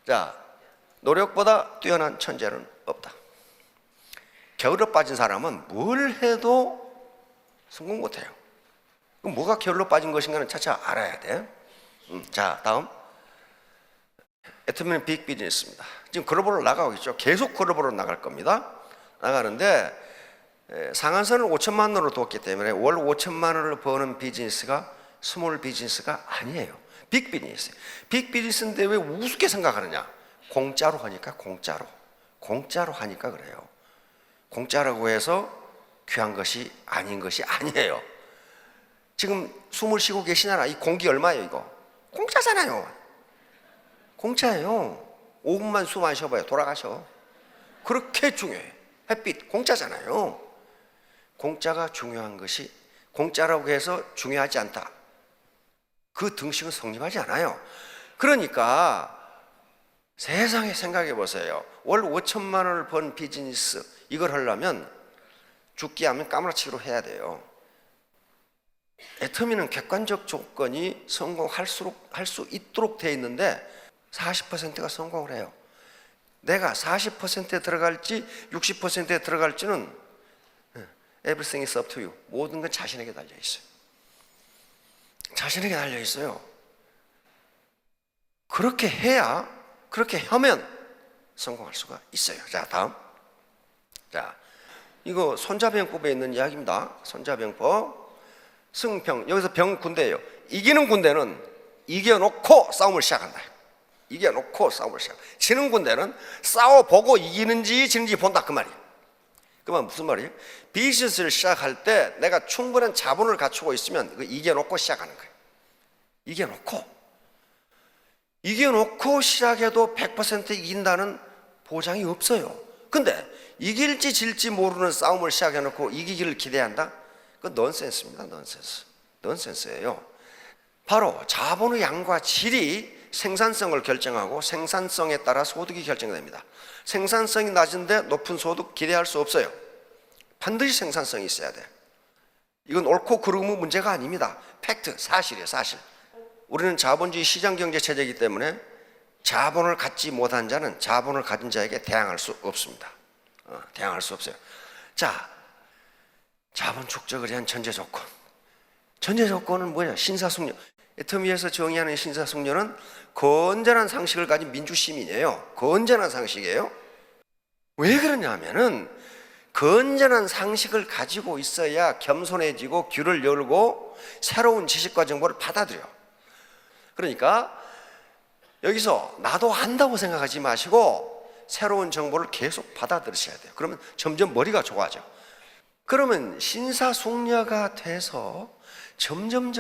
자, 노력보다 뛰어난 천재는 없다. 게을러 빠진 사람은 뭘 해도 성공 못해요. 그럼 뭐가 게을러 빠진 것인가는 차차 알아야 돼. 자, 다음. 애터미는 빅 비즈니스입니다. 지금 글로벌로 나가고 있죠. 계속 글로벌로 나갈 겁니다. 나가는데 상한선을 5천만 원으로 뒀기 때문에 월 5천만 원을 버는 비즈니스가 스몰 비즈니스가 아니에요. 빅 비즈니스. 빅 비즈니스인데 왜 우습게 생각하느냐? 공짜로 하니까 공짜로 하니까 그래요. 공짜라고 해서 귀한 것이 아닌 것이 아니에요. 지금 숨을 쉬고 계시잖아. 이 공기 얼마예요 이거? 공짜잖아요. 공짜예요. 5분만 숨 안 쉬어봐요. 돌아가셔. 그렇게 중요해. 햇빛 공짜잖아요. 공짜가 중요한 것이 공짜라고 해서 중요하지 않다. 그 등식은 성립하지 않아요. 그러니까 세상에 생각해 보세요. 월 5천만 원을 번 비즈니스 이걸 하려면 죽기 하면 까무라치기로 해야 돼요. 애터미는 객관적 조건이 성공할 수 있도록 되어 있는데 40%가 성공을 해요. 내가 40%에 들어갈지 60%에 들어갈지는 everything is up to you. 모든 건 자신에게 달려 있어요. 자신에게 달려 있어요. 그렇게 해야, 그렇게 하면 성공할 수가 있어요. 자, 다음. 자, 이거 손자병법에 있는 이야기입니다. 손자병법. 승평. 여기서 병 군대예요. 이기는 군대는 이겨놓고 싸움을 시작한다. 이겨놓고 싸움을 시작. 지는 군대는 싸워보고 이기는지 지는지 본다 그 말이에요. 그 말 무슨 말이에요? 비즈니스를 시작할 때 내가 충분한 자본을 갖추고 있으면 이겨놓고 시작하는 거예요. 이겨놓고 시작해도 100% 이긴다는 보장이 없어요. 근데 이길지 질지 모르는 싸움을 시작해놓고 이기기를 기대한다? 그건 넌센스입니다. 넌센스예요. 바로 자본의 양과 질이 생산성을 결정하고 생산성에 따라 소득이 결정됩니다. 생산성이 낮은데 높은 소득 기대할 수 없어요. 반드시 생산성이 있어야 돼. 이건 옳고 그름의 문제가 아닙니다. 팩트, 사실이에요. 사실. 우리는 자본주의 시장경제 체제이기 때문에 자본을 갖지 못한 자는 자본을 가진 자에게 대항할 수 없습니다. 대항할 수 없어요. 자, 자본 축적을 위한 전제 조건. 전제 조건은 뭐냐? 신사숙녀. 애터미에서 정의하는 신사숙녀는 건전한 상식을 가진 민주시민이에요. 건전한 상식이에요. 왜 그러냐 하면은 건전한 상식을 가지고 있어야 겸손해지고 귀를 열고 새로운 지식과 정보를 받아들여. 그러니까 여기서 나도 안다고 생각하지 마시고 새로운 정보를 계속 받아들이셔야 돼요. 그러면 점점 머리가 좋아져. 그러면 신사숙녀가 돼서 점점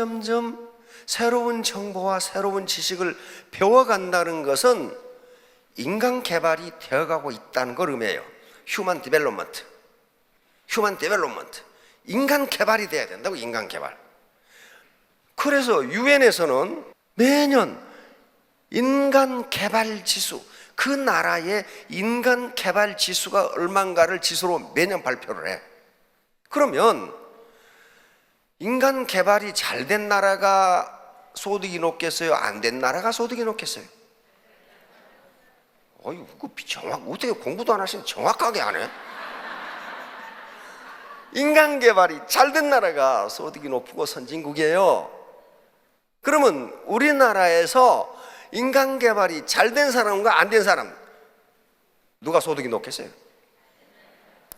새로운 정보와 새로운 지식을 배워간다는 것은 인간 개발이 되어가고 있다는 걸 의미해요. 휴먼 디벨롭먼트. 인간 개발이 돼야 된다고, 인간 개발. 그래서 유엔에서는 매년 인간 개발 지수, 그 나라의 인간 개발 지수가 얼마인가를 지수로 매년 발표를 해. 그러면 인간 개발이 잘 된 나라가 소득이 높겠어요? 안 된 나라가 소득이 높겠어요? 어이, 어떻게 공부도 안 하시면 정확하게 안 해? 인간 개발이 잘 된 나라가 소득이 높고 선진국이에요. 그러면 우리나라에서 인간 개발이 잘 된 사람과 안 된 사람, 누가 소득이 높겠어요?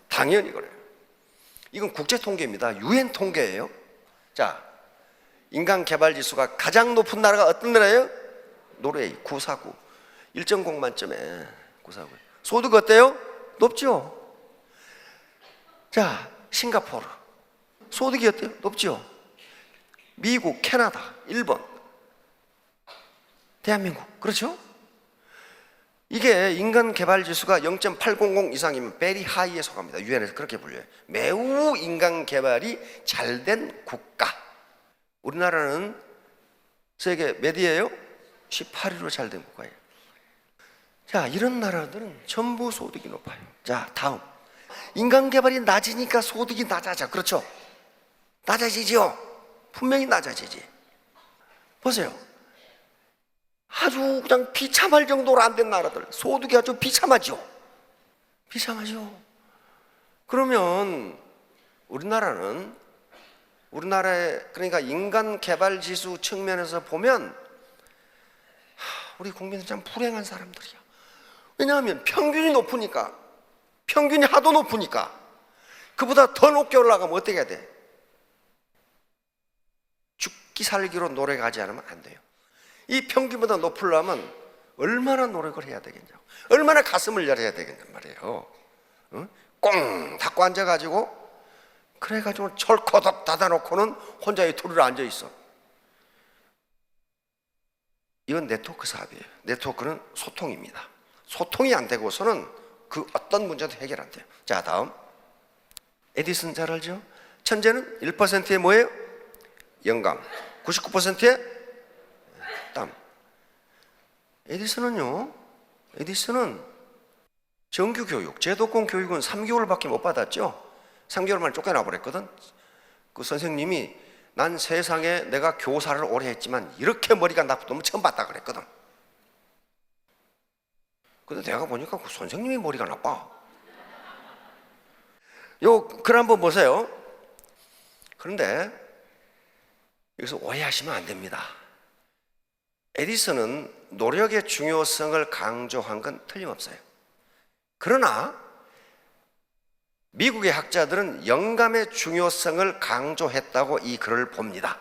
당연히 그래요. 이건 국제 통계입니다. 유엔 통계예요. 자, 인간 개발 지수가 가장 높은 나라가 어떤 나라예요? 노르웨이 949. 1.0 만점에 949. 소득 어때요? 높죠? 자, 싱가포르 소득이 어때요? 높죠? 미국, 캐나다, 일본, 대한민국, 그렇죠? 이게 인간 개발 지수가 0.800 이상이면 very high에 속합니다. 유엔에서 그렇게 불려요. 매우 인간 개발이 잘 된 국가. 우리나라는 세계 몇이에요? 18위로 잘 된 국가예요. 자, 이런 나라들은 전부 소득이 높아요. 자, 다음. 인간 개발이 낮으니까 소득이 낮아져. 그렇죠? 낮아지죠? 분명히 낮아지지. 보세요. 아주 그냥 비참할 정도로 안 된 나라들, 소득이 아주 비참하죠. 비참하죠. 그러면 우리나라의 그러니까 인간 개발 지수 측면에서 보면 우리 국민은 참 불행한 사람들이야. 왜냐하면 평균이 높으니까, 평균이 하도 높으니까 그보다 더 높게 올라가면 어떻게 해야 돼? 죽기 살기로 노력하지 않으면 안 돼요. 이 평균보다 높으려면 얼마나 노력을 해야 되겠냐고, 얼마나 가슴을 열어야 되겠냔 말이에요. 응? 꽁 닫고 앉아가지고, 그래가지고 철코덕 닫아놓고는 혼자 이 둘을 앉아있어. 이건 네트워크 사업이에요. 네트워크는 소통입니다. 소통이 안 되고서는 그 어떤 문제도 해결 안 돼요. 자, 다음. 에디슨 잘 알죠? 천재는 1%의 뭐예요? 영감. 99%의 땀. 에디슨은 정규교육, 제도권 교육은 3개월밖에 못 받았죠. 3개월 만에 쫓겨나 버렸거든. 그 선생님이 난 세상에 내가 교사를 오래 했지만 이렇게 머리가 나쁜 놈은 처음 봤다 그랬거든. 근데 내가 보니까 그 선생님이 머리가 나빠. 요 글 한번 보세요. 그런데 여기서 오해하시면 안 됩니다. 에디슨은 노력의 중요성을 강조한 건 틀림없어요. 그러나 미국의 학자들은 영감의 중요성을 강조했다고 이 글을 봅니다.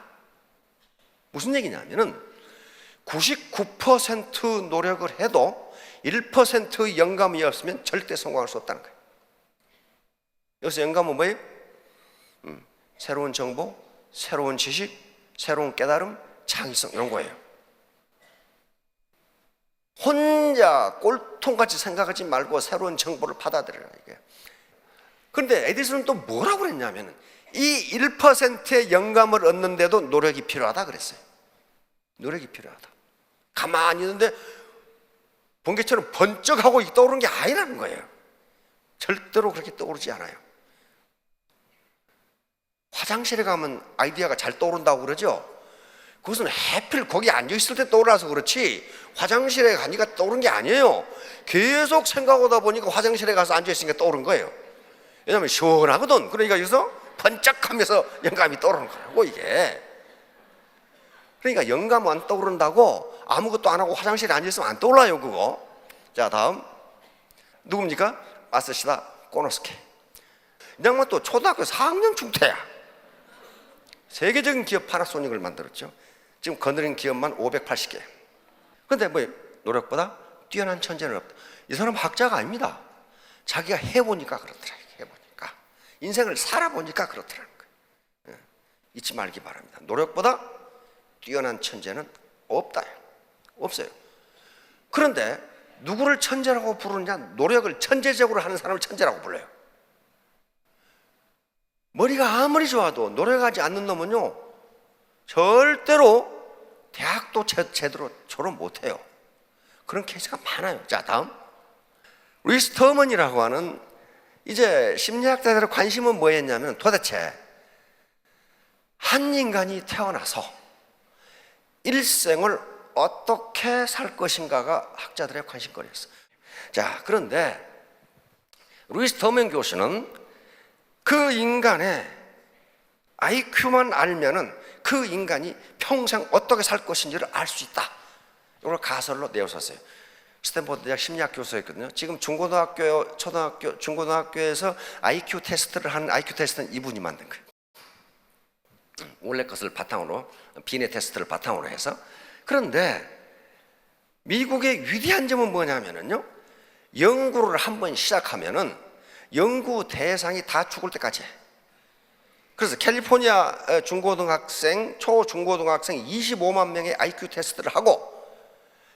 무슨 얘기냐면은 99% 노력을 해도 1%의 영감이 없으면 절대 성공할 수 없다는 거예요. 여기서 영감은 뭐예요? 새로운 정보, 새로운 지식, 새로운 깨달음, 창의성, 이런 거예요. 혼자 꼴통같이 생각하지 말고 새로운 정보를 받아들여라, 이게. 그런데 에디슨은 또 뭐라고 그랬냐면, 이 1%의 영감을 얻는데도 노력이 필요하다 그랬어요. 노력이 필요하다. 가만히 있는데 번개처럼 번쩍하고 떠오르는 게 아니라는 거예요. 절대로 그렇게 떠오르지 않아요. 화장실에 가면 아이디어가 잘 떠오른다고 그러죠. 그것은 하필 거기 앉아있을 때 떠올라서 그렇지, 화장실에 가니까 떠오른 게 아니에요. 계속 생각하다 보니까 화장실에 가서 앉아있으니까 떠오른 거예요. 왜냐하면 시원하거든. 그러니까 여기서 번쩍하면서 영감이 떠오르는 거라고, 이게. 그러니까 영감 안 떠오른다고 아무것도 안 하고 화장실에 앉아있으면 안 떠올라요, 그거. 자, 다음. 누굽니까? 마스시다 코노스케. 이 양반 또 초등학교 4학년 중퇴야. 세계적인 기업 파나소닉을 만들었죠. 지금 거느린 기업만 580개. 그런데 뭐 노력보다 뛰어난 천재는 없다. 이 사람 학자가 아닙니다. 자기가 해보니까 그렇더라. 해보니까 인생을 살아보니까 그렇더라는 거예요. 잊지 말기 바랍니다. 노력보다 뛰어난 천재는 없다. 없어요. 그런데 누구를 천재라고 부르느냐? 노력을 천재적으로 하는 사람을 천재라고 불러요. 머리가 아무리 좋아도 노력하지 않는 놈은요, 절대로 대학도 제대로 졸업 못해요. 그런 케이스가 많아요. 자, 다음. 루이스 터먼이라고 하는, 이제 심리학자들의 관심은 뭐였냐면, 도대체 한 인간이 태어나서 일생을 어떻게 살 것인가가 학자들의 관심거리였어요. 자, 그런데 루이스 터먼 교수는 그 인간의 IQ만 알면은 그 인간이 평생 어떻게 살 것인지를 알 수 있다. 이걸 가설로 내었었어요. 스탠포드 대학 심리학 교수였거든요. 지금 중고등학교, 초등학교, 중고등학교에서 IQ 테스트를 하는 IQ 테스트는 이분이 만든 거예요. 원래 것을 바탕으로, 비뇌 테스트를 바탕으로 해서. 그런데 미국의 위대한 점은 뭐냐면요, 연구를 한번 시작하면은 연구 대상이 다 죽을 때까지 해. 그래서 캘리포니아 중고등학생, 초중고등학생 25만 명의 IQ 테스트를 하고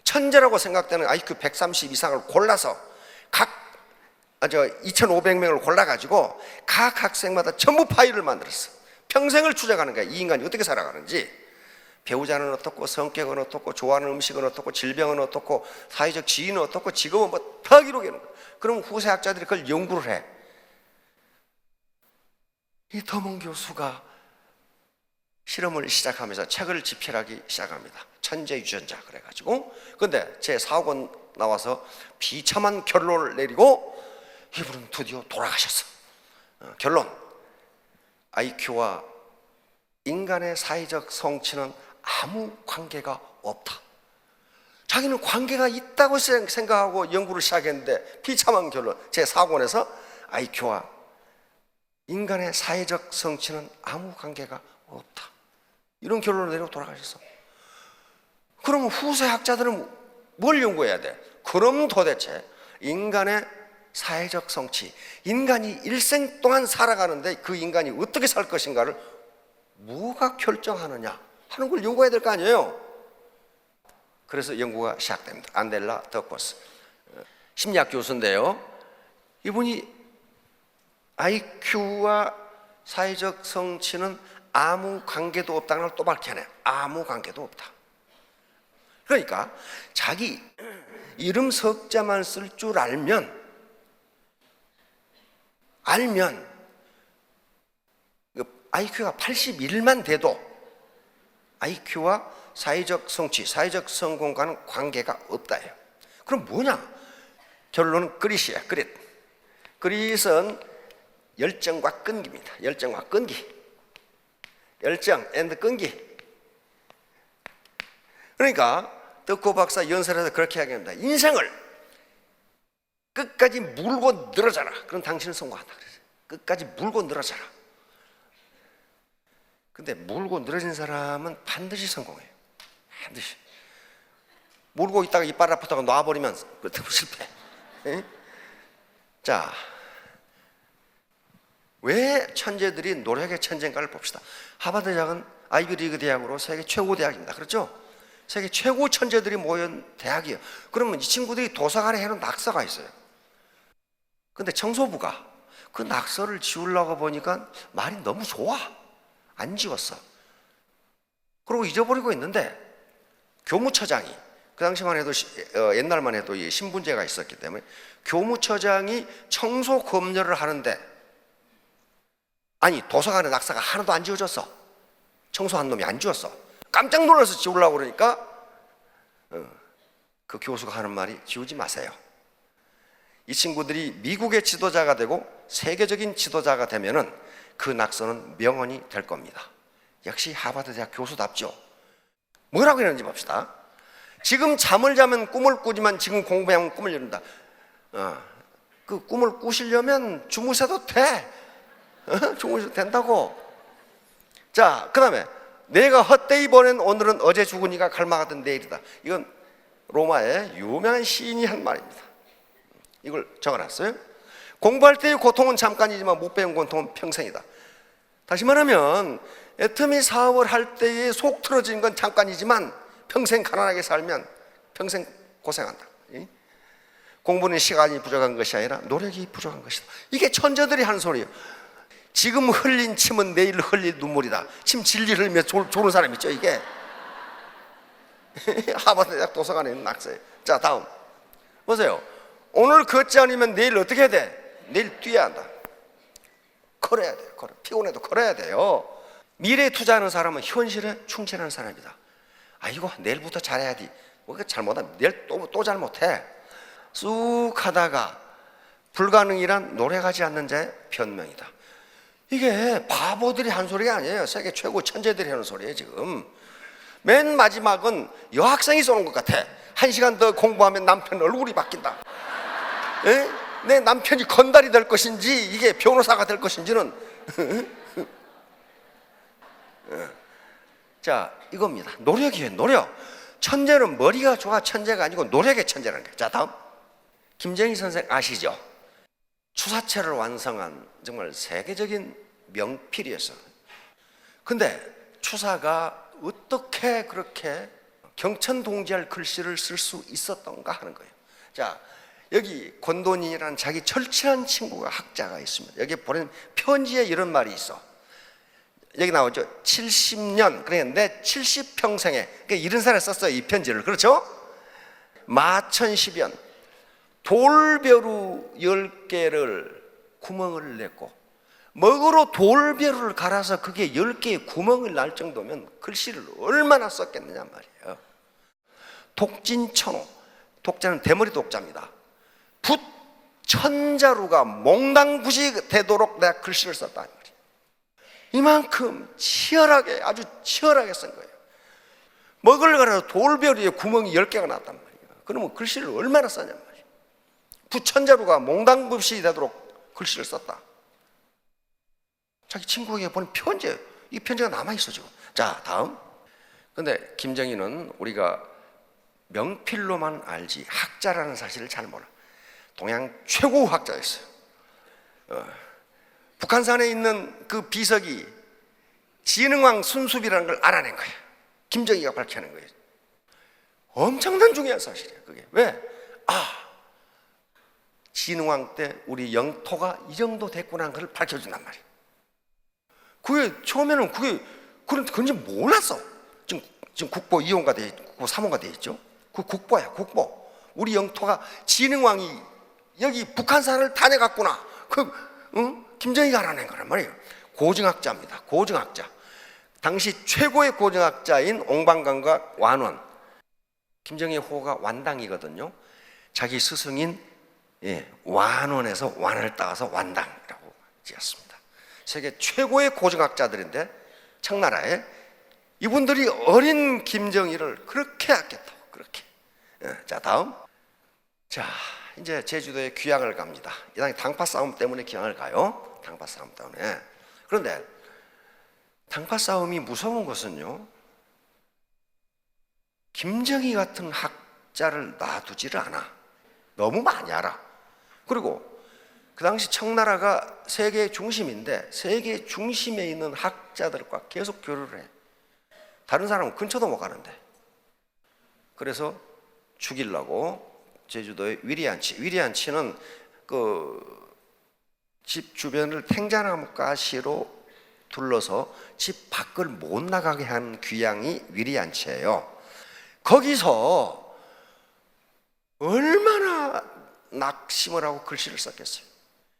천재라고 생각되는 IQ 130 이상을 골라서 2,500명을 골라가지고 각 학생마다 전부 파일을 만들었어. 평생을 추적하는 거야. 이 인간이 어떻게 살아가는지. 배우자는 어떻고, 성격은 어떻고, 좋아하는 음식은 어떻고, 질병은 어떻고, 사회적 지위는 어떻고, 직업은 뭐 다 기록해놓은 거야. 그럼 후세 학자들이 그걸 연구를 해. 이 터먼 교수가 실험을 시작하면서 책을 집필하기 시작합니다. 천재 유전자 그래가지고. 근데 제 4권 나와서 비참한 결론을 내리고 이분은 드디어 돌아가셨어. 결론, IQ와 인간의 사회적 성취는 아무 관계가 없다. 자기는 관계가 있다고 생각하고 연구를 시작했는데 비참한 결론, 제 4권에서 IQ와 인간의 사회적 성취는 아무 관계가 없다, 이런 결론을 내리고 돌아가셨어. 그러면 후세 학자들은 뭘 연구해야 돼? 그럼 도대체 인간의 사회적 성취, 인간이 일생 동안 살아가는데 그 인간이 어떻게 살 것인가를 뭐가 결정하느냐 하는 걸 연구해야 될 거 아니에요. 그래서 연구가 시작됩니다. 안델라 덕버스, 심리학 교수인데요. 이분이 IQ와 사회적 성취는 아무 관계도 없다는 걸 또 밝혀내요. 아무 관계도 없다. 그러니까 자기 이름 석자만 쓸 줄 알면 IQ가 81만 돼도 IQ와 사회적 성취, 사회적 성공과는 관계가 없다예요. 그럼 뭐냐? 결론은 그릿이에요. 그릿은 열정과 끈기입니다. 열정과 끈기. 열정 앤드 끈기. 그러니까 덕호 박사 연설에서 그렇게 이야기합니다. 인생을 끝까지 물고 늘어져라. 그럼 당신은 성공한다. 그래서 끝까지 물고 늘어져라. 근데 물고 늘어진 사람은 반드시 성공해요. 반드시. 물고 있다가 이빨 아프다가 놔버리면 실패. 에? 자, 왜 천재들이 노력의 천재인가를 봅시다. 하버드 대학은 아이비리그 대학으로 세계 최고 대학입니다. 그렇죠? 세계 최고 천재들이 모인 대학이에요. 그러면 이 친구들이 도서관에 해놓은 낙서가 있어요. 근데 청소부가 그 낙서를 지우려고 보니까 말이 너무 좋아. 안 지웠어. 그리고 잊어버리고 있는데 교무처장이, 그 당시만 해도 옛날만 해도 이 신분제가 있었기 때문에 교무처장이 청소 검열을 하는데, 아니 도서관에 낙서가 하나도 안 지워졌어. 청소한 놈이 안 지웠어. 깜짝 놀라서 지우려고 그러니까 그 교수가 하는 말이 지우지 마세요. 이 친구들이 미국의 지도자가 되고 세계적인 지도자가 되면은 그 낙서는 명언이 될 겁니다. 역시 하버드 대학 교수답죠. 뭐라고 했는지 봅시다. 지금 잠을 자면 꿈을 꾸지만 지금 공부하면 꿈을 이룬다. 그 꿈을 꾸시려면 주무셔도 돼. 주무셔도 된다고. 자, 그 다음에 내가 헛되이 보낸 오늘은 어제 죽으니까 갈망하던 내일이다. 이건 로마의 유명한 시인이 한 말입니다. 이걸 적어놨어요. 공부할 때의 고통은 잠깐이지만 못 배운 고통은 평생이다. 다시 말하면 애터미 사업을 할 때에 속 틀어지는 건 잠깐이지만 평생 가난하게 살면 평생 고생한다. 공부는 시간이 부족한 것이 아니라 노력이 부족한 것이다. 이게 천재들이 하는 소리예요. 지금 흘린 침은 내일 흘릴 눈물이다. 침 질질 흘리며 조는 사람 있죠, 이게. 하버드 대학 도서관에 있는 낙서예요. 자, 다음 보세요. 오늘 걷지 않으면 내일 어떻게 해야 돼? 내일 뛰어야 한다. 걸어야 돼요. 피곤해도 걸어야 돼요. 미래에 투자하는 사람은 현실에 충실하는 사람이다. 아이고 내일부터 잘해야지. 잘못하면 내일 또 잘못해. 쑥 하다가 불가능이란 노력하지 않는 자의 변명이다. 이게 바보들이 한 소리가 아니에요. 세계 최고 천재들이 하는 소리예요. 지금 맨 마지막은 여학생이 쏘는 것 같아. 1시간 더 공부하면 남편 얼굴이 바뀐다. 에? 내 남편이 건달이 될 것인지 이게 변호사가 될 것인지는 자, 이겁니다. 노력이에요. 노력. 천재는 머리가 좋아 천재가 아니고 노력의 천재라는 거예요. 자, 다음 김정희 선생 아시죠? 추사체를 완성한 정말 세계적인 명필이었어요. 근데 추사가 어떻게 그렇게 경천동지할 글씨를 쓸 수 있었던가 하는 거예요. 자, 여기 권돈이라는 자기 철치한 친구가 학자가 있습니다. 여기 보낸 편지에 이런 말이 있어. 여기 나오죠. 70년, 그러니까 내 70평생에, 그러니까 70살에 썼어요, 이 편지를. 그렇죠? 마천십연 돌벼루 10개를 구멍을 냈고 먹으로 돌벼루를 갈아서 그게 10개의 구멍을 날 정도면 글씨를 얼마나 썼겠느냐 말이에요. 독진천호, 독자는 대머리 독자입니다. 붓 천자루가 몽당붓이 되도록 내가 글씨를 썼다 말이에요. 이만큼 치열하게, 아주 치열하게 쓴 거예요. 먹을 갈아서 돌벼루에 구멍이 10개가 났단 말이에요. 그러면 글씨를 얼마나 썼냔 말이에요. 붓 천자루가 몽당붓이 되도록 글씨를 썼다. 자기 친구에게 보낸 편지예요. 이 편지가 남아있어 지금. 자, 다음. 근데 김정희는 우리가 명필로만 알지 학자라는 사실을 잘 몰라. 동양 최고 학자였어요. 북한산에 있는 그 비석이 진흥왕 순수비라는 걸 알아낸 거예요. 김정희가 밝혀낸 거예요. 엄청난 중요한 사실이에요. 그게 왜? 진흥왕 때 우리 영토가 이 정도 됐구나 하는 걸 밝혀준단 말이에요. 그게 처음에는 그런지 몰랐어. 지금 국보 2호가 돼 있고 국보 3호가 돼 있죠. 그 국보야, 국보. 우리 영토가 진흥왕이 여기 북한산을 다녀갔구나. 김정희가 알아낸 거란 말이에요. 고증학자입니다. 고증학자. 당시 최고의 고증학자인 옹방강과 완원. 김정희 호가 완당이거든요. 자기 스승인 완원에서 완을 따서 완당이라고 지었습니다. 세계 최고의 고증학자들인데 청나라에 이분들이 어린 김정희를 그렇게 아꼈다고. 그렇게. 자, 다음. 자, 이제 제주도에 귀향을 갑니다. 이 당시 당파 싸움 때문에 귀향을 가요. 당파 싸움 때문에. 그런데 당파 싸움이 무서운 것은요, 김정희 같은 학자를 놔두지를 않아. 너무 많이 알아. 그리고 그 당시 청나라가 세계의 중심인데 세계 중심에 있는 학자들과 계속 교류를 해. 다른 사람은 근처도 못 가는데. 그래서 죽이려고 제주도의 위리안치는 그 집 주변을 탱자나무 가시로 둘러서 집 밖을 못 나가게 한 귀향이 위리안치예요. 거기서 얼마나 낙심을 하고 글씨를 썼겠어요.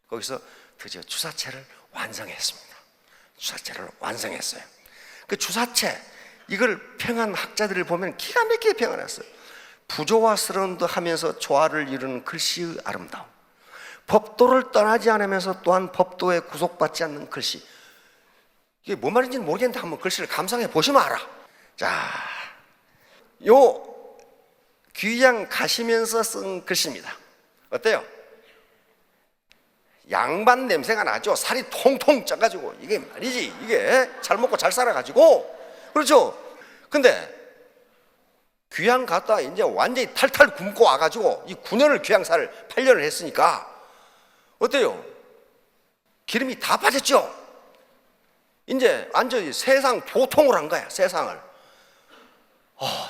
거기서 드디어 주사체를 완성했습니다. 주사체를 완성했어요. 그 주사체, 이걸 평한 학자들을 보면 기가 막히게 평안했어요. 부조화스러운 듯 하면서 조화를 이루는 글씨의 아름다움, 법도를 떠나지 않으면서 또한 법도에 구속받지 않는 글씨. 이게 뭔 말인지는 모르겠는데 한번 글씨를 감상해 보시면 알아. 자, 요 귀향 가시면서 쓴 글씨입니다. 어때요? 양반 냄새가 나죠. 살이 통통 쪄가지고. 이게 말이지, 이게 잘 먹고 잘 살아가지고. 그렇죠? 근데 귀향 갔다 이제 완전히 탈탈 굶고 와가지고 이 9년을 귀향사를 8년을 했으니까 어때요? 기름이 다 빠졌죠? 이제 완전히 세상 보통을 한 거야. 세상을.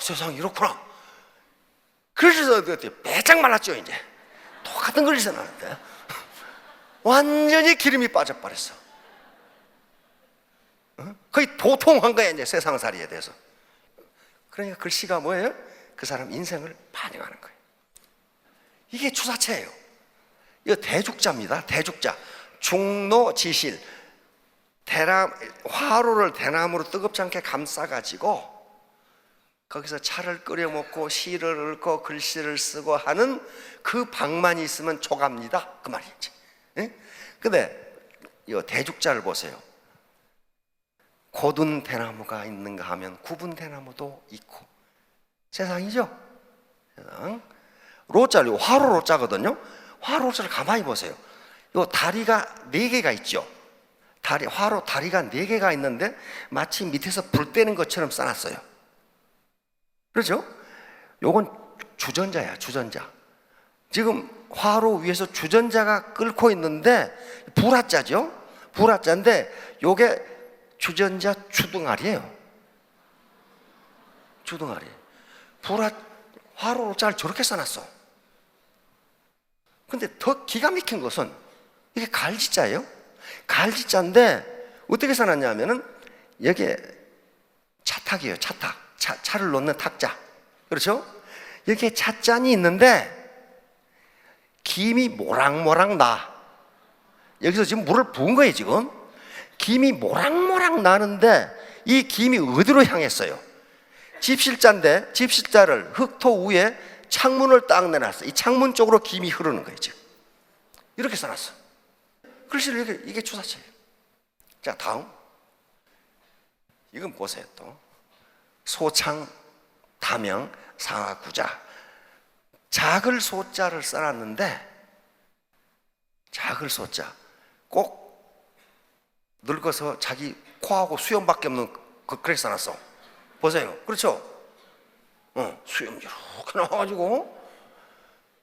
세상이 이렇구나. 그래서 배짱 말랐죠. 이제 똑같은 글씨가 나는데 완전히 기름이 빠져버렸어. 거의 도통한 거야. 이제 세상살이에 대해서. 그러니까 글씨가 뭐예요? 그 사람 인생을 반영하는 거예요. 이게 주사체예요. 이거 대죽자입니다. 대죽자. 중노지실. 화로를 대나무로 뜨겁지 않게 감싸가지고 거기서 차를 끓여 먹고 시를 읽고 글씨를 쓰고 하는 그 방만이 있으면 조갑니다. 그 말이지. 근데 이 대죽자를 보세요. 곧은 대나무가 있는가 하면 굽은 대나무도 있고. 세상이죠. 세상. 로자를 화로 로자거든요. 화로 로자를 가만히 보세요. 요 다리가 4개가 있죠. 화로 다리가 4개가 있는데 마치 밑에서 불 떼는 것처럼 써놨어요. 그렇죠? 요건 주전자야, 주전자. 지금 화로 위에서 주전자가 끓고 있는데 불화자죠. 불화자인데 요게 주전자 주둥아리예요. 주둥아리. 화로로 잘 저렇게 써놨어. 근데 더 기가 막힌 것은 이게 갈지자예요. 갈지자인데 어떻게 써놨냐면은 여기에 차탁이에요. 차탁. 차를 놓는 탁자. 그렇죠? 여기에 찻잔이 있는데 김이 모락모락 나. 여기서 지금 물을 부은 거예요. 지금 김이 모락모락 나는데 이 김이 어디로 향했어요? 집실자인데 집실자를 흙토 위에 창문을 딱 내놨어. 이 창문 쪽으로 김이 흐르는 거예요. 지금 이렇게 써놨어. 글씨를 이게 주사체예요. 자, 다음 이건 보세요. 또 소창 다명 상하구자, 작을 소자를 써놨는데 작을 소자 꼭 늙어서 자기 코하고 수염밖에 없는 그렇게 써놨어. 보세요. 그렇죠? 수염 이렇게 나와가지고.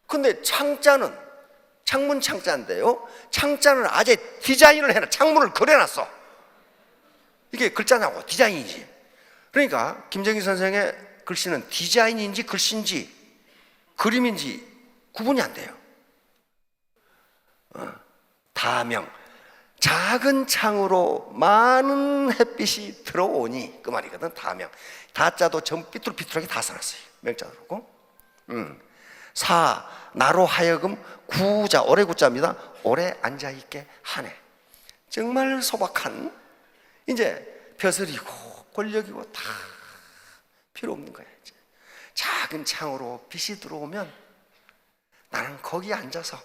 근데 창자는 창문 창자인데요, 창자는 아예 디자인을 해놔. 창문을 그려놨어. 이게 글자냐고 디자인이지. 그러니까 김정희 선생의 글씨는 디자인인지 글씨인지 그림인지 구분이 안 돼요. 다명, 작은 창으로 많은 햇빛이 들어오니 그 말이거든. 다명, 다자도 전 삐뚤삐뚤하게 다 써놨어요. 명자로 그렇고. 사, 나로 하여금 구자, 오래 구자입니다. 오래 앉아있게 하네. 정말 소박한, 이제 벼슬이고 권력이고 다 필요 없는 거야. 이제 작은 창으로 빛이 들어오면 나는 거기 앉아서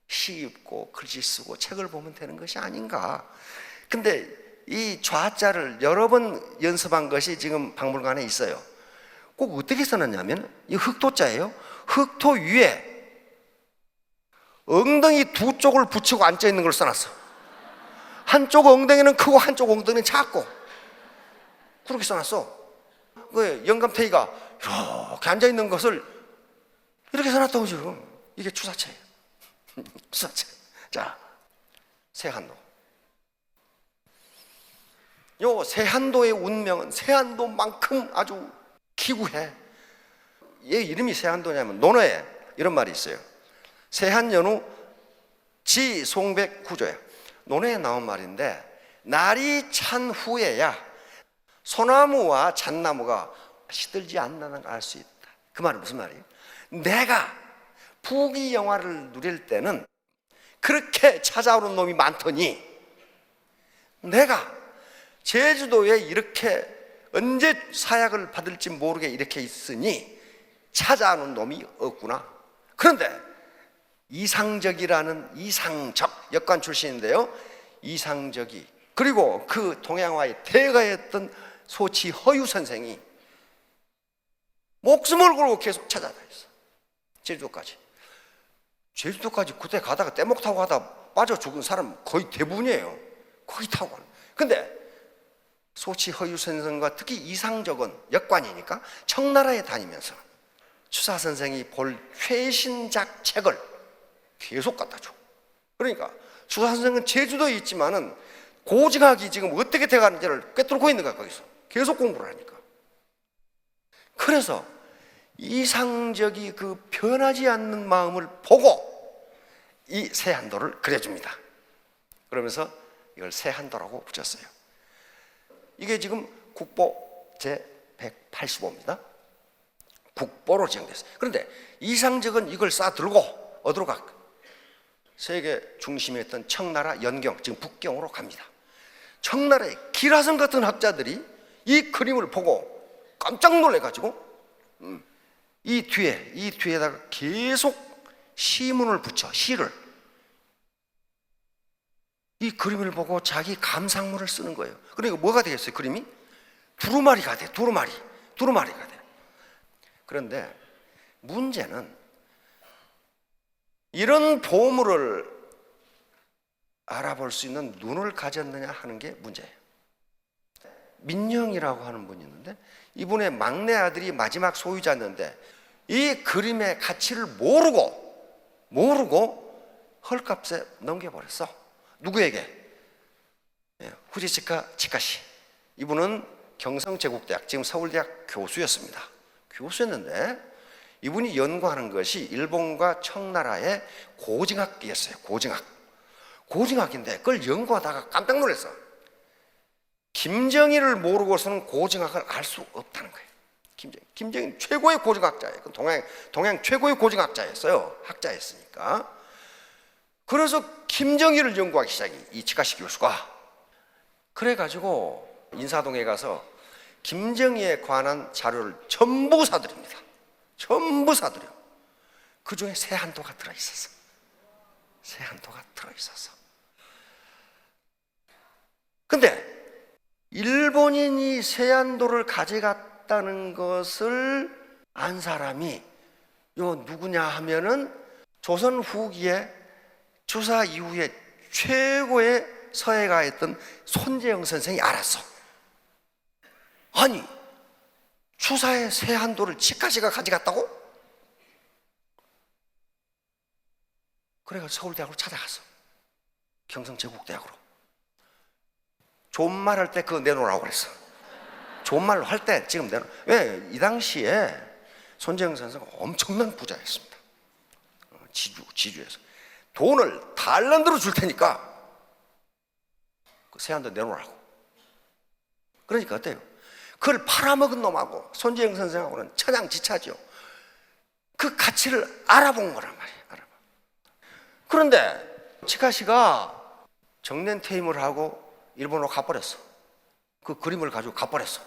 시 읽고 글씨 쓰고 책을 보면 되는 것이 아닌가. 근데 이 좌자를 여러 번 연습한 것이 지금 박물관에 있어요. 꼭 어떻게 써놨냐면 이 흑토자예요. 흑토 위에 엉덩이 두 쪽을 붙이고 앉아 있는 걸 써놨어. 한쪽 엉덩이는 크고 한쪽 엉덩이는 작고 그렇게 써놨어. 그 영감태이가 이렇게 앉아 있는 것을 이렇게 써놨다고. 지금 이게 추사체예요. 추사체. 자, 세한도. 요 세한도의 운명은 세한도만큼 아주 기구해. 얘 이름이 세한도냐면 논어에 이런 말이 있어요. 세한연우 지송백구조야. 논어에 나온 말인데, 날이 찬 후에야 소나무와 잣나무가 시들지 않는다는 걸 알 수 있다. 그 말은 무슨 말이에요? 내가 부귀영화를 누릴 때는 그렇게 찾아오는 놈이 많더니 내가 제주도에 이렇게 언제 사약을 받을지 모르게 이렇게 있으니 찾아오는 놈이 없구나. 그런데 이상적이라는, 이상적 역관 출신인데요, 이상적이 그리고 그 동양화의 대가였던 소치 허유 선생이 목숨을 걸고 계속 찾아다녔어. 제주도까지. 제주도까지 그때 가다가 떼목 타고 가다 빠져 죽은 사람 거의 대부분이에요. 거의 타고 가는. 근데 소치 허유 선생과 특히 이상적은 역관이니까 청나라에 다니면서 추사 선생이 볼 최신작 책을 계속 갖다 줘. 그러니까 추사 선생은 제주도에 있지만은 고증학이 지금 어떻게 돼가는지를 꿰뚫고 있는 거야. 거기서 계속 공부를 하니까. 그래서 이상적이 그 변하지 않는 마음을 보고 이 세한도를 그려줍니다. 그러면서 이걸 세한도라고 붙였어요. 이게 지금 국보 제185입니다. 국보로 지정됐어요. 그런데 이상적은 이걸 싸들고 어디로 갈까? 세계 중심이었던 청나라 연경, 지금 북경으로 갑니다. 청나라의 기라성 같은 학자들이 이 그림을 보고 깜짝 놀래가지고 이 뒤에다가 계속 시문을 붙여, 시를. 이 그림을 보고 자기 감상문을 쓰는 거예요. 그러니까 뭐가 되겠어요? 그림이 두루마리가 돼. 두루마리가 돼. 그런데 문제는 이런 보물을 알아볼 수 있는 눈을 가졌느냐 하는 게 문제예요. 민영이라고 하는 분이 있는데, 이분의 막내 아들이 마지막 소유자였는데 이 그림의 가치를 모르고 헐값에 넘겨버렸어. 누구에게? 후지치카 치카시. 이분은 경성제국대학, 지금 서울대학 교수였습니다. 교수였는데 이분이 연구하는 것이 일본과 청나라의 고증학이었어요. 고증학인데 그걸 연구하다가 깜짝 놀랐어. 김정일을 모르고서는 고증학을 알 수 없다는 거예요. 김정일 최고의 고증학자예요. 동양 최고의 고증학자였어요. 학자였으니까. 그래서 김정일을 연구하기 시작해, 이 치카시 교수가. 그래가지고 인사동에 가서 김정일에 관한 자료를 전부 사들입니다. 전부 사들여. 그 중에 세한도가 들어있었어. 세한도가 들어있었어. 근데 일본인이 세한도를 가져갔다는 것을 안 사람이 요 누구냐 하면은 조선 후기에 추사 이후에 최고의 서예가였던 손재영 선생이 알았어. 아니, 추사의 세한도를 치카시가 가져갔다고? 그래서 서울대학으로 찾아갔어. 경성제국대학으로. 존말 할 때 그거 내놓으라고 그랬어. 존말로 할 때 지금 내놓. 왜? 이 당시에 손재영 선생은 엄청난 부자였습니다. 지주에서 돈을 달란트로 줄 테니까 그 세한도 내놓으라고. 그러니까 어때요? 그걸 팔아먹은 놈하고 손재영 선생하고는 천양지차죠. 그 가치를 알아본 거란 말이에요. 알아봐. 그런데 치카시가 정년 퇴임을 하고 일본으로 가버렸어. 그 그림을 가지고 가버렸어.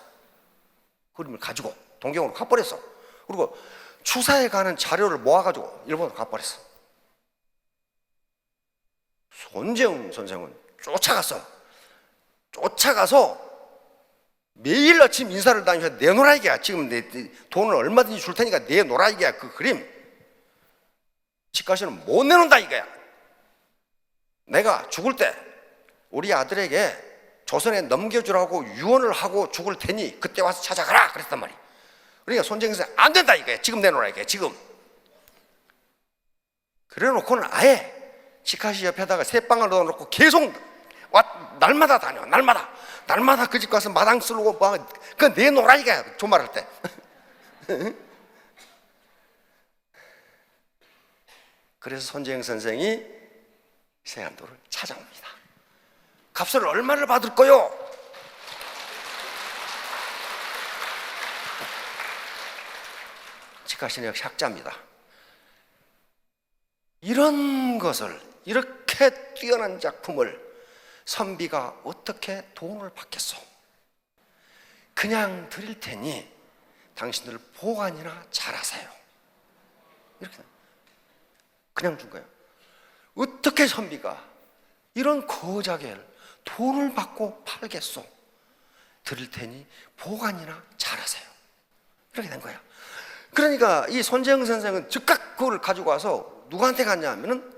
그림을 가지고 동경으로 가버렸어. 그리고 추사에 가는 자료를 모아가지고 일본으로 가버렸어. 손재영 선생은 쫓아가서 매일 아침 인사를 다니면서 내놓으라 이게야. 지금 내 돈을 얼마든지 줄 테니까 내놓으라 이게야. 그 그림 치카시는 못 내놓는다 이거야. 내가 죽을 때 우리 아들에게 조선에 넘겨주라고 유언을 하고 죽을 테니 그때 와서 찾아가라 그랬단 말이야. 그러니까 손재영 선생 안 된다 이거야. 지금 내놓으라 이거야. 지금. 그래 놓고는 아예 치카시 옆에다가 새빵을 넣어놓고 계속 날마다 다녀. 날마다 그 집 가서 마당 쓸고 그 내놓으라 이거야. 존말할 때. 그래서 손재영 선생이 세한도를 찾아옵니다. 값을 얼마를 받을 거요? 치카시는 역시 학자입니다. 이런 것을, 이렇게 뛰어난 작품을 선비가 어떻게 돈을 받겠소? 그냥 드릴 테니 당신들 보관이나 잘하세요. 이렇게 그냥 준 거예요. 어떻게 선비가 이런 거작을 돈을 받고 팔겠소? 드릴 테니 보관이나 잘하세요. 이렇게 된 거야. 그러니까 이 손재영 선생은 즉각 그걸 가지고 와서 누구한테 갔냐 하면은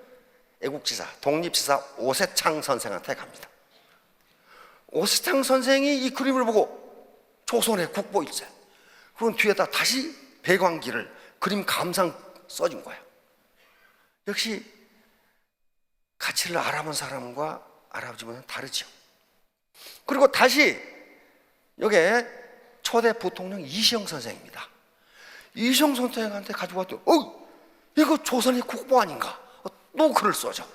애국지사, 독립지사 오세창 선생한테 갑니다. 오세창 선생이 이 그림을 보고 조선의 국보일세, 그건 뒤에다 다시 배광기를 그림 감상 써준 거야. 역시 가치를 알아본 사람과 알아보지 못한 다르죠. 그리고 다시 여기에 초대 부통령 이시영 선생입니다. 이시영 선생한테 가지고 왔더니 이거 조선의 국보 아닌가? 또 글을 써줘.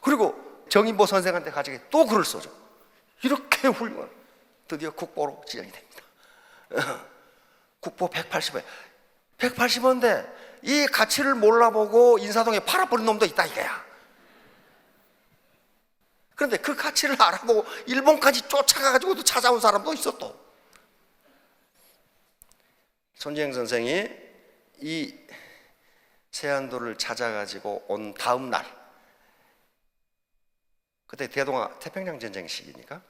그리고 정인보 선생한테 가지고 또 글을 써줘. 이렇게 훌륭한, 드디어 국보로 지정이 됩니다. 국보 180원. 180원인데 이 가치를 몰라보고 인사동에 팔아버린 놈도 있다 이거야. 그런데 그 가치를 알아보고 일본까지 쫓아가가지고도 찾아온 사람도 있어 또. 손재영 선생이 이 세한도를 찾아가지고 온 다음 날, 그때 태평양 전쟁 시기니까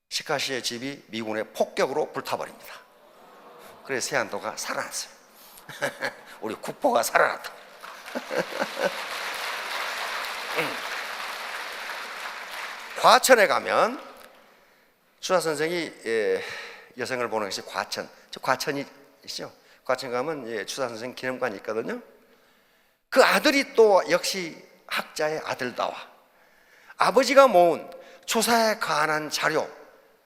치카시의 집이 미군의 폭격으로 불타버립니다. 그래서 세한도가 살아났어요. 우리 국보가 살아났다. 과천에 가면 추사 선생이 여성을 보는 것이 과천, 과천이 있죠. 과천 가면 추사 선생 기념관이 있거든요. 그 아들이 또 역시 학자의 아들다와 아버지가 모은 추사에 관한 자료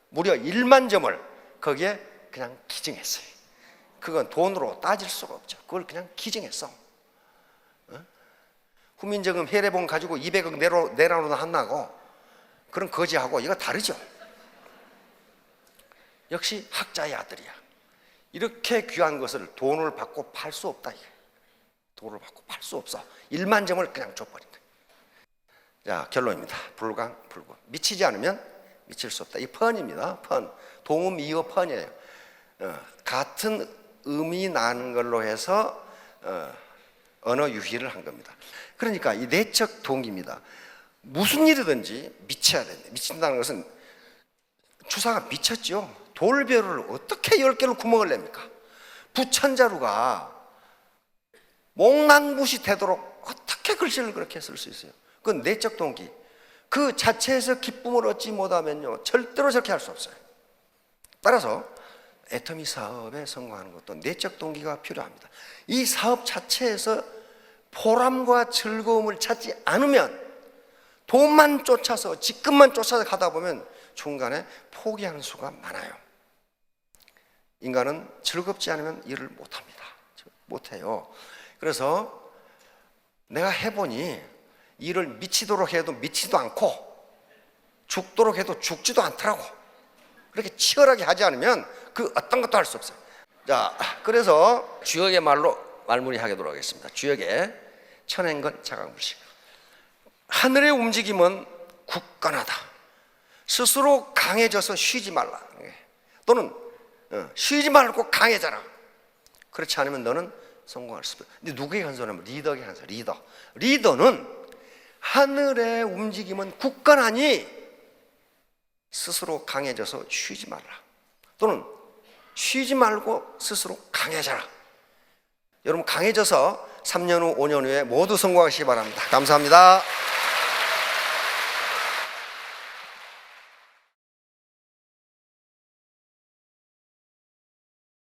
무려 1만 점을 거기에 그냥 기증했어요. 그건 돈으로 따질 수가 없죠. 그걸 그냥 기증했어. 후민정음 해례본 가지고 200억 내라노나 한다고 그런 거지하고 이거 다르죠. 역시 학자의 아들이야. 이렇게 귀한 것을 돈을 받고 팔 수 없다. 돈을 받고 팔 수 없어. 1만 점을 그냥 줘버린 거야. 자, 결론입니다. 불광불군. 미치지 않으면 미칠 수 없다. 이 펀입니다. 펀. 동음 이어 펀이에요. 같은 음이 나는 걸로 해서 언어 유희를 한 겁니다. 그러니까 이 내적 동기입니다. 무슨 일이든지 미쳐야 된다. 미친다는 것은 주사가 미쳤죠. 돌벼루를 어떻게 10개로 구멍을 냅니까? 부천자루가 목낭붓이 되도록 어떻게 글씨를 그렇게 쓸 수 있어요? 그건 내적 동기. 그 자체에서 기쁨을 얻지 못하면요, 절대로 저렇게 할 수 없어요. 따라서 애터미 사업에 성공하는 것도 내적 동기가 필요합니다. 이 사업 자체에서 보람과 즐거움을 찾지 않으면 돈만 쫓아서, 직급만 쫓아서 가다 보면 중간에 포기하는 수가 많아요. 인간은 즐겁지 않으면 일을 못합니다. 못해요. 그래서 내가 해보니 일을 미치도록 해도 미치지도 않고 죽도록 해도 죽지도 않더라고. 그렇게 치열하게 하지 않으면 그 어떤 것도 할 수 없어요. 자, 그래서 주역의 말로 말무리하도록 하겠습니다. 주역의 천행건 자각불식. 하늘의 움직임은 굳건하다. 스스로 강해져서 쉬지 말라. 또는 쉬지 말고 강해져라. 그렇지 않으면 너는 성공할 수 없어. 근데 누구에게 한 소리냐면 리더에게 한 소리. 리더는 하늘의 움직임은 굳건하니 스스로 강해져서 쉬지 말라. 또는 쉬지 말고 스스로 강해져라. 여러분 강해져서 3년 후 5년 후에 모두 성공하시기 바랍니다. 감사합니다.